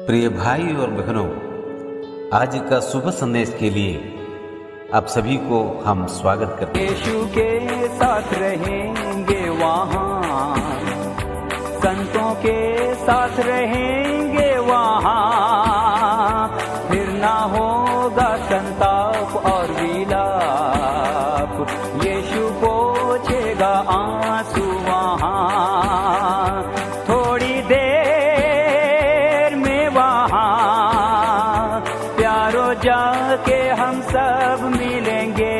प्रिय भाई और बहनों, आज का शुभ संदेश के लिए आप सभी को हम स्वागत करते हैं। यीशु के साथ रहेंगे वहाँ, संतों के साथ रहेंगे वहाँ, फिर ना होगा संताप और विलाप, यीशु पोंछेगा आंसू वहाँ। थोड़ी देर में वहाँ प्यारो जाके हम सब मिलेंगे,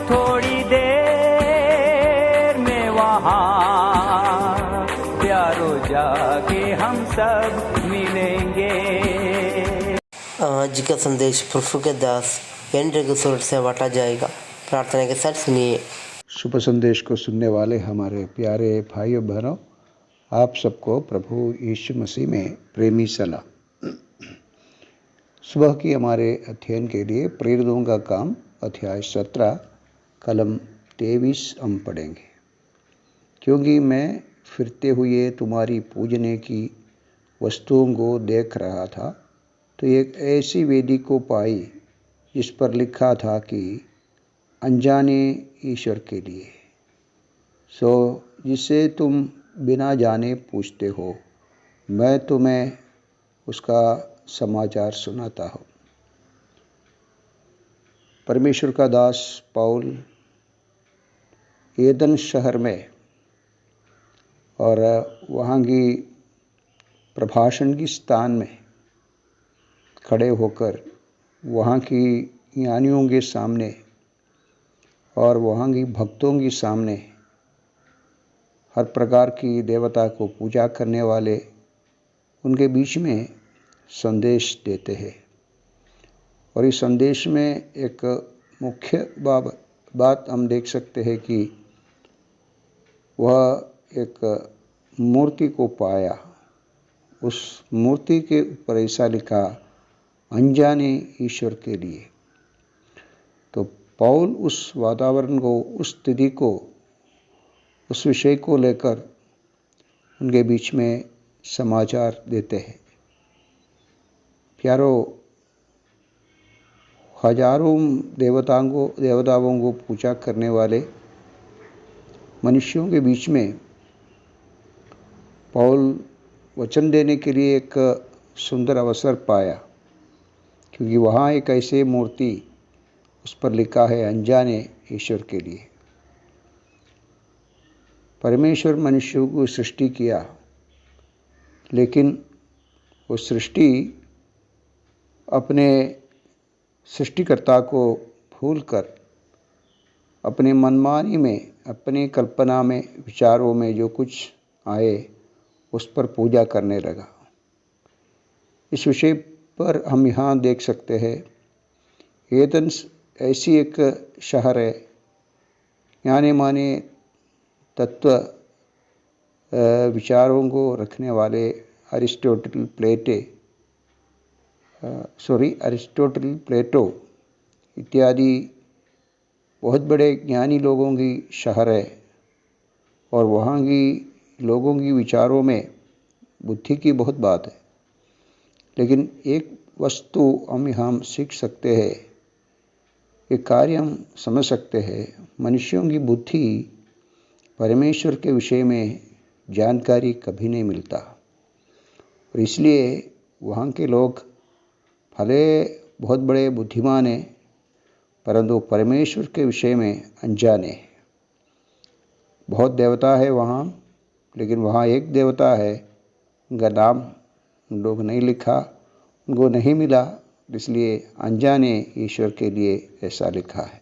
थोड़ी देर में वहाँ प्यारो जाके हम सब मिलेंगे। आज का संदेश प्रभु के दास एंड्रे सूरत से बांटा जाएगा। प्रार्थना के साथ सुनिए। शुभ संदेश को सुनने वाले हमारे प्यारे भाइयों बहनों, आप सबको प्रभु यीशु मसीह में प्रेमी सलाम। सुबह की हमारे अध्ययन के लिए प्रेरितों का काम अध्याय 17 कलम 23 हम पढ़ेंगे। क्योंकि मैं फिरते हुए तुम्हारी पूजने की वस्तुओं को देख रहा था तो एक ऐसी वेदी को पाई जिस पर लिखा था कि अनजाने ईश्वर के लिए, सो जिसे तुम बिना जाने पूछते हो, मैं तुम्हें उसका समाचार सुनाता हूँ। परमेश्वर का दास पौल एदन शहर में और वहाँ की प्रभाषण की स्थान में खड़े होकर वहाँ की ज्ञानियों के सामने और वहाँ की भक्तों के सामने हर प्रकार की देवता को पूजा करने वाले उनके बीच में संदेश देते हैं। और इस संदेश में एक मुख्य बात हम देख सकते हैं कि वह एक मूर्ति को पाया। उस मूर्ति के ऊपर ऐसा लिखा, अनजाने ईश्वर के लिए। तो पौल उस वातावरण को, उस स्थिति को, उस विषय को लेकर उनके बीच में समाचार देते हैं। प्यारो, हजारों देवताओं को पूजा करने वाले मनुष्यों के बीच में पौल वचन देने के लिए एक सुंदर अवसर पाया, क्योंकि वहाँ एक ऐसे मूर्ति, उस पर लिखा है अनजाने ईश्वर के लिए। परमेश्वर मनुष्यों को सृष्टि किया, लेकिन वो सृष्टि अपने सृष्टिकर्ता को भूलकर अपने मनमानी में, अपनी कल्पना में, विचारों में जो कुछ आए उस पर पूजा करने लगा। इस विषय पर हम यहाँ देख सकते हैं, एथेंस ऐसी एक शहर है, जाने माने तत्व विचारों को रखने वाले अरिस्टोटल, प्लेटो इत्यादि बहुत बड़े ज्ञानी लोगों की शहर है। और वहाँ की लोगों की विचारों में बुद्धि की बहुत बात है। लेकिन एक वस्तु हम यहाँ सीख सकते हैं, एक कार्य हम समझ सकते हैं, मनुष्यों की बुद्धि परमेश्वर के विषय में जानकारी कभी नहीं मिलता। और इसलिए वहाँ के लोग भले बहुत बड़े बुद्धिमान हैं, परंतु परमेश्वर के विषय में अनजाने। बहुत देवता है वहाँ, लेकिन वहाँ एक देवता है, उनका नाम उन लोग नहीं लिखा, उनको नहीं मिला, इसलिए अनजाने ईश्वर के लिए ऐसा लिखा है।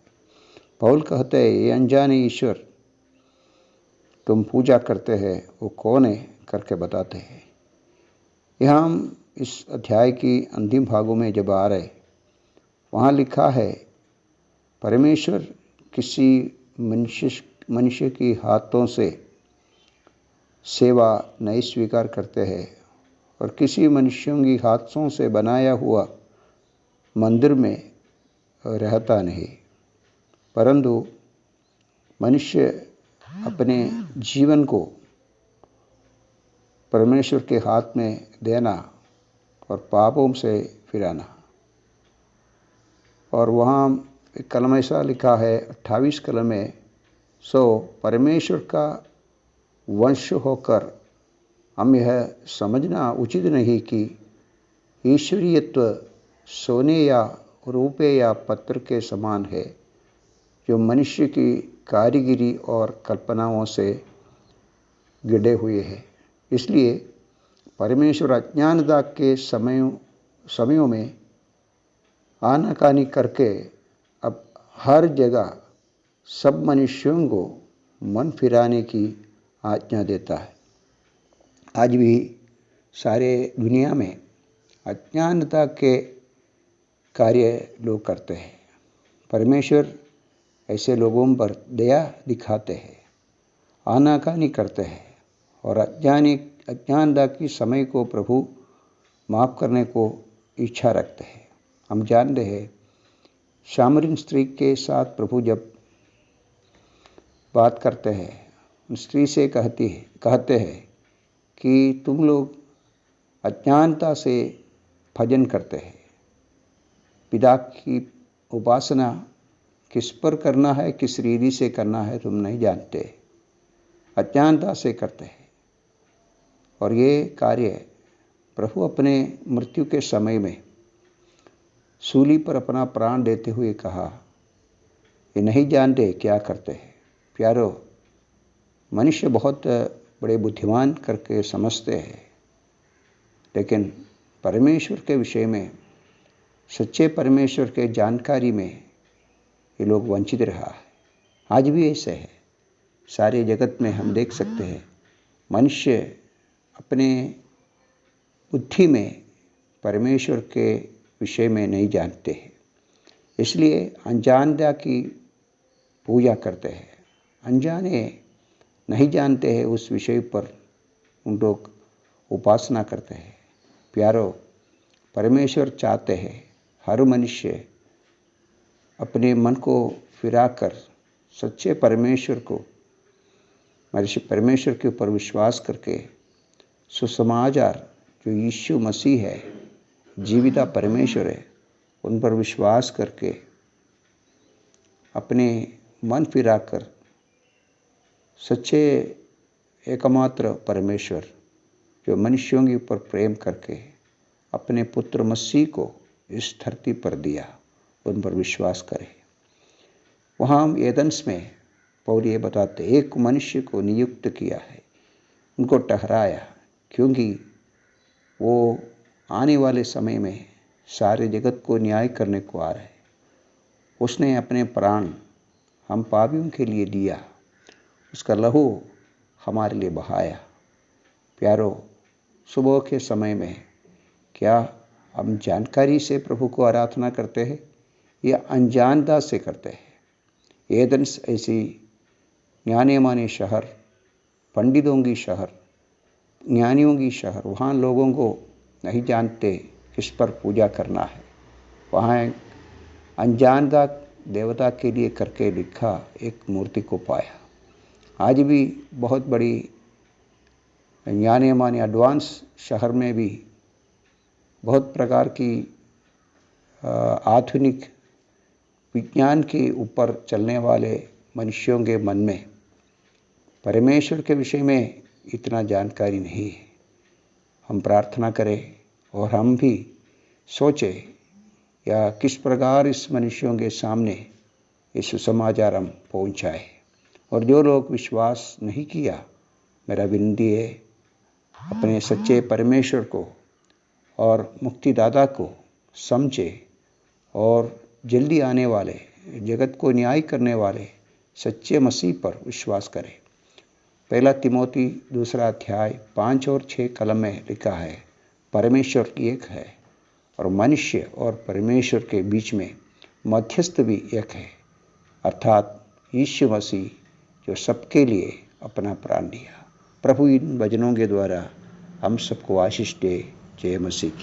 पौल कहते हैं, ये अनजाने ईश्वर तुम पूजा करते हैं, वो कौन है करके बताते हैं। यहाँ हम इस अध्याय की अंतिम भागों में जब आ रहे, वहाँ लिखा है, परमेश्वर किसी मनुष्य की हाथों से सेवा नहीं स्वीकार करते हैं और किसी मनुष्यों की हाथों से बनाया हुआ मंदिर में रहता नहीं, परंतु मनुष्य अपने जीवन को परमेश्वर के हाथ में देना और पापों से फिराना। और वहाँ एक कलम ऐसा लिखा है 28 कलम में, सो परमेश्वर का वंश होकर हम यह समझना उचित नहीं कि ईश्वरीयत्व सोने या रुपये या पत्थर के समान है, जो मनुष्य की कारीगरी और कल्पनाओं से गिरे हुए है। इसलिए परमेश्वर अज्ञानता के समयों में आनाकानी करके अब हर जगह सब मनुष्यों को मन फिराने की आज्ञा देता है। आज भी सारे दुनिया में अज्ञानता के कार्य लोग करते हैं। परमेश्वर ऐसे लोगों पर दया दिखाते हैं, आनाकानी करते हैं और अज्ञानता की समय को प्रभु माफ़ करने को इच्छा रखते हैं। हम जानते हैं सामरीन स्त्री के साथ प्रभु जब बात करते हैं, उस स्त्री से कहते हैं कि तुम लोग अज्ञानता से भजन करते हैं, पिता की उपासना किस पर करना है, किस रीति से करना है तुम नहीं जानते, अज्ञानता से करते हैं। और ये कार्य प्रभु अपने मृत्यु के समय में सूली पर अपना प्राण देते हुए कहा, ये नहीं जानते क्या करते हैं। प्यारो, मनुष्य बहुत बड़े बुद्धिमान करके समझते हैं, लेकिन परमेश्वर के विषय में, सच्चे परमेश्वर के जानकारी में ये लोग वंचित रहा है। आज भी ऐसे है। सारे जगत में हम देख सकते हैं मनुष्य अपने बुद्धि में परमेश्वर के विषय में नहीं जानते हैं, इसलिए अनजानता की पूजा करते हैं। अनजाने नहीं जानते हैं उस विषय पर उन लोग उपासना करते हैं। प्यारो, परमेश्वर चाहते हैं हर मनुष्य अपने मन को फिराकर सच्चे परमेश्वर के ऊपर विश्वास करके सुसमाचार जो यीशु मसीह है, जीविता परमेश्वर है, उन पर विश्वास करके अपने मन फिराकर सच्चे एकमात्र परमेश्वर जो मनुष्यों के ऊपर प्रेम करके अपने पुत्र मसीह को इस धरती पर दिया, उन पर विश्वास करें। वहाँ हम एदन्स में पौल ये बताते, एक मनुष्य को नियुक्त किया है, उनको ठहराया, क्योंकि वो आने वाले समय में सारे जगत को न्याय करने को आ रहे। उसने अपने प्राण हम पापियों के लिए दिया, उसका लहू हमारे लिए बहाया। प्यारो, सुबह के समय में क्या हम जानकारी से प्रभु को आराधना करते हैं या अनजानता से करते हैं? एथेंस ऐसी जाने माने शहर, पंडितों की शहर, ज्ञानियों की शहर, वहाँ लोगों को नहीं जानते किस पर पूजा करना है। वहाँ अनजानता देवता के लिए करके लिखा एक मूर्ति को पाया। आज भी बहुत बड़ी जाने माने एडवांस शहर में भी बहुत प्रकार की आधुनिक विज्ञान के ऊपर चलने वाले मनुष्यों के मन में परमेश्वर के विषय में इतना जानकारी नहीं है। हम प्रार्थना करें और हम भी सोचें या किस प्रकार इस मनुष्यों के सामने ये सुसमाचार हम पहुँचाए। और जो लोग विश्वास नहीं किया, मेरा विनती है अपने सच्चे परमेश्वर को और मुक्तिदाता को समझे और जल्दी आने वाले जगत को न्याय करने वाले सच्चे मसीह पर विश्वास करें। पहला तिमोती 2 अध्याय 5 और 6 कलम में लिखा है, परमेश्वर एक है और मनुष्य और परमेश्वर के बीच में मध्यस्थ भी एक है, अर्थात यीशु मसीह जो सबके लिए अपना प्राण दिया। प्रभु इन वचनों के द्वारा हम सबको आशीष दे। जय मसीह।